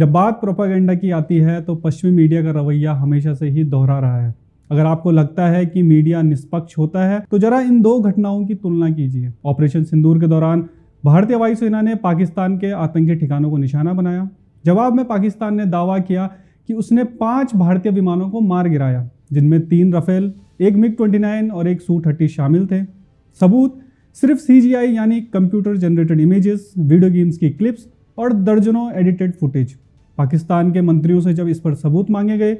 जब बात प्रोपेगेंडा की आती है तो पश्चिमी मीडिया का रवैया हमेशा से ही दोहरा रहा है। अगर आपको लगता है कि मीडिया निष्पक्ष होता है तो जरा इन दो घटनाओं की तुलना कीजिए। ऑपरेशन सिंदूर के दौरान भारतीय वायुसेना ने पाकिस्तान के आतंकी ठिकानों को निशाना बनाया। जवाब में पाकिस्तान ने दावा किया कि उसने 5 भारतीय विमानों को मार गिराया, जिनमें 3 राफेल, एक मिग-29 और एक सू-30 शामिल थे। सबूत सिर्फ CGI यानी computer generated images, video games की क्लिप्स और दर्जनों एडिटेड फुटेज। पाकिस्तान के मंत्रियों से जब इस पर सबूत मांगे गए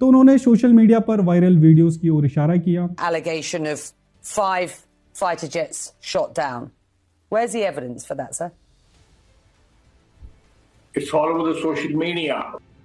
तो उन्होंने सोशल मीडिया पर वायरल वीडियोस की ओर इशारा किया। Allegation of 5 fighter jets shot down. Where's the evidence for that, sir? It's all over the social media.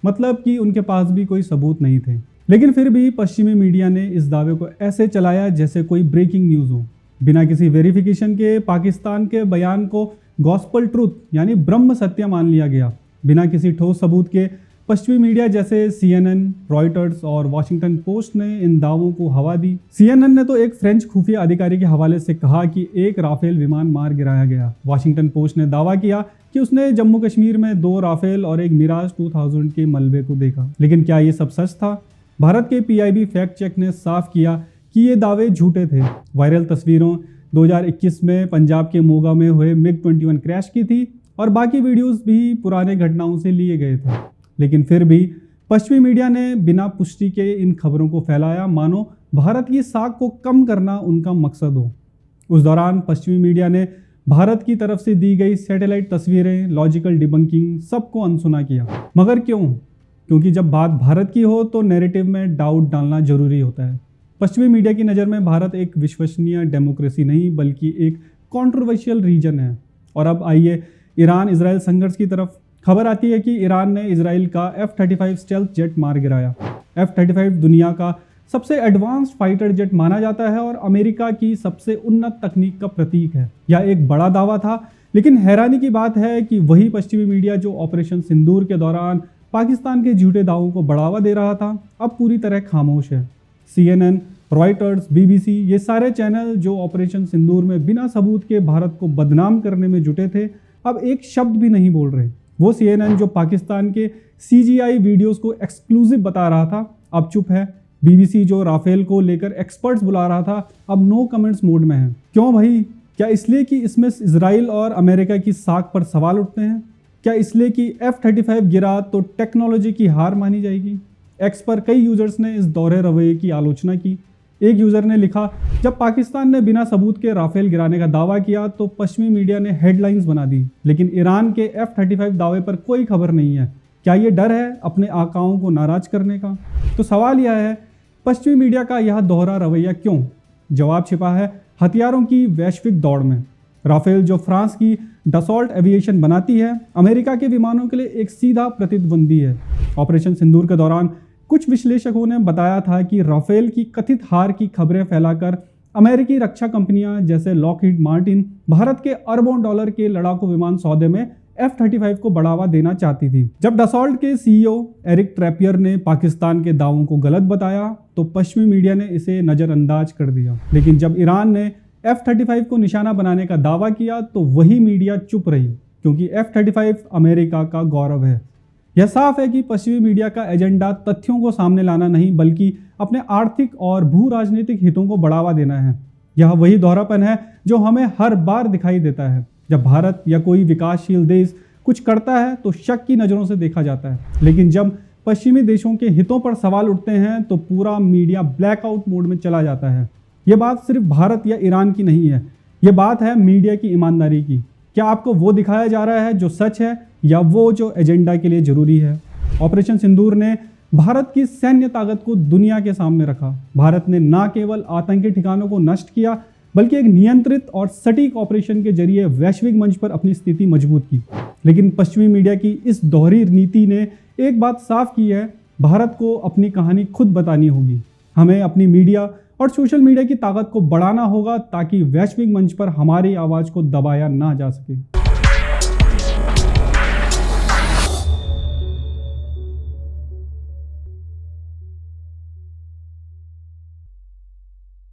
मतलब कि उनके पास भी कोई सबूत नहीं थे, लेकिन फिर भी पश्चिमी मीडिया ने इस दावे को ऐसे चलाया जैसे कोई ब्रेकिंग न्यूज हो। बिना किसी वेरिफिकेशन के पाकिस्तान के बयान को गॉस्पल ट्रूथ यानी ब्रह्म सत्य मान लिया गया। बिना किसी ठोस सबूत के पश्चिमी मीडिया जैसे CNN, रॉयटर्स और वॉशिंगटन पोस्ट ने इन दावों को हवा दी। CNN ने तो एक फ्रेंच खुफिया अधिकारी के हवाले से कहा कि एक राफेल विमान मार गिराया गया। वॉशिंगटन पोस्ट ने दावा किया कि उसने जम्मू कश्मीर में 2 राफेल और एक मिराज 2000 के मलबे को देखा। लेकिन क्या ये सब सच था? भारत के PIB फैक्ट चेक ने साफ किया कि ये दावे झूठे थे। वायरल तस्वीरों 2021 में पंजाब के मोगा में हुए मिग-21 क्रैश की थी और बाकी वीडियोस भी पुराने घटनाओं से लिए गए थे। लेकिन फिर भी पश्चिमी मीडिया ने बिना पुष्टि के इन खबरों को फैलाया, मानो भारत की साख को कम करना उनका मकसद हो। उस दौरान पश्चिमी मीडिया ने भारत की तरफ से दी गई सैटेलाइट तस्वीरें, लॉजिकल डिबंकिंग सबको अनसुना किया। मगर क्यों? क्योंकि जब बात भारत की हो तो नैरेटिव में डाउट डालना जरूरी होता है। पश्चिमी मीडिया की नज़र में भारत एक विश्वसनीय डेमोक्रेसी नहीं बल्कि एक कंट्रोवर्शियल रीजन है। और अब आइए ईरान इजराइल संघर्ष की तरफ। खबर आती है कि ईरान ने इजराइल का F-35 स्टेल्थ जेट मार गिराया। F-35 दुनिया का सबसे एडवांस्ड फाइटर जेट माना जाता है और अमेरिका की सबसे उन्नत तकनीक का प्रतीक है। यह एक बड़ा दावा था, लेकिन हैरानी की बात है कि वही पश्चिमी मीडिया जो ऑपरेशन सिंदूर के दौरान पाकिस्तान के झूठे दावों को बढ़ावा दे रहा था, अब पूरी तरह खामोश है। CNN, रॉयटर्स, BBC ये सारे चैनल जो ऑपरेशन सिंदूर में बिना सबूत के भारत को बदनाम करने में जुटे थे, अब एक शब्द भी नहीं बोल रहे। वो CNN जो पाकिस्तान के CGI वीडियोस को एक्सक्लूसिव बता रहा था, अब चुप है। BBC जो राफेल को लेकर एक्सपर्ट्स बुला रहा था, अब नो कमेंट्स मोड में है। क्यों भाई? क्या इसलिए कि इसमें इजराइल और अमेरिका की साख पर सवाल उठते हैं? क्या इसलिए कि F-35 गिरा तो टेक्नोलॉजी की हार मानी जाएगी? एक्स पर कई यूजर्स ने इस दोहरे रवैये की आलोचना की। एक यूजर ने लिखा, जब पाकिस्तान ने बिना सबूत के राफेल गिराने का दावा किया तो पश्चिमी मीडिया ने हेडलाइंस बना दी, लेकिन ईरान के F-35 दावे पर कोई खबर नहीं है। क्या ये डर है अपने आकाओं को नाराज करने का? तो सवाल यह है, पश्चिमी मीडिया का यह दोहरा रवैया क्यों? जवाब छिपा है हथियारों की वैश्विक दौड़ में। राफेल जो फ्रांस की डसॉल्ट एविएशन बनाती है, अमेरिका के विमानों के लिए एक सीधा प्रतिद्वंदी है। ऑपरेशन सिंदूर के दौरान कुछ विश्लेषकों ने बताया था कि राफेल की कथित हार की खबरें फैलाकर अमेरिकी रक्षा कंपनियां जैसे लॉकहीड मार्टिन भारत के अरबों डॉलर के लड़ाकू विमान सौदे में F-35 को बढ़ावा देना चाहती थी। जब डसॉल्ट के CEO एरिक ट्रैपियर ने पाकिस्तान के दावों को गलत बताया तो पश्चिमी मीडिया ने इसे नज़रअंदाज कर दिया। लेकिन जब ईरान ने F-35 को निशाना बनाने का दावा किया तो वही मीडिया चुप रही, क्योंकि F-35 अमेरिका का गौरव है। यह साफ है कि पश्चिमी मीडिया का एजेंडा तथ्यों को सामने लाना नहीं बल्कि अपने आर्थिक और भू राजनीतिक हितों को बढ़ावा देना है। यह वही दोहरापन है जो हमें हर बार दिखाई देता है। जब भारत या कोई विकासशील देश कुछ करता है तो शक की नज़रों से देखा जाता है, लेकिन जब पश्चिमी देशों के हितों पर सवाल उठते हैं तो पूरा मीडिया ब्लैकआउट मोड में चला जाता है। ये बात सिर्फ भारत या ईरान की नहीं है, ये बात है मीडिया की ईमानदारी की। क्या आपको वो दिखाया जा रहा है जो सच है या वो जो एजेंडा के लिए जरूरी है? ऑपरेशन सिंदूर ने भारत की सैन्य ताकत को दुनिया के सामने रखा। भारत ने न केवल आतंकी ठिकानों को नष्ट किया बल्कि एक नियंत्रित और सटीक ऑपरेशन के जरिए वैश्विक मंच पर अपनी स्थिति मजबूत की। लेकिन पश्चिमी मीडिया की इस दोहरी नीति ने एक बात साफ की है, भारत को अपनी कहानी खुद बतानी होगी। हमें अपनी मीडिया और सोशल मीडिया की ताकत को बढ़ाना होगा ताकि वैश्विक मंच पर हमारी आवाज़ को दबाया ना जा सके।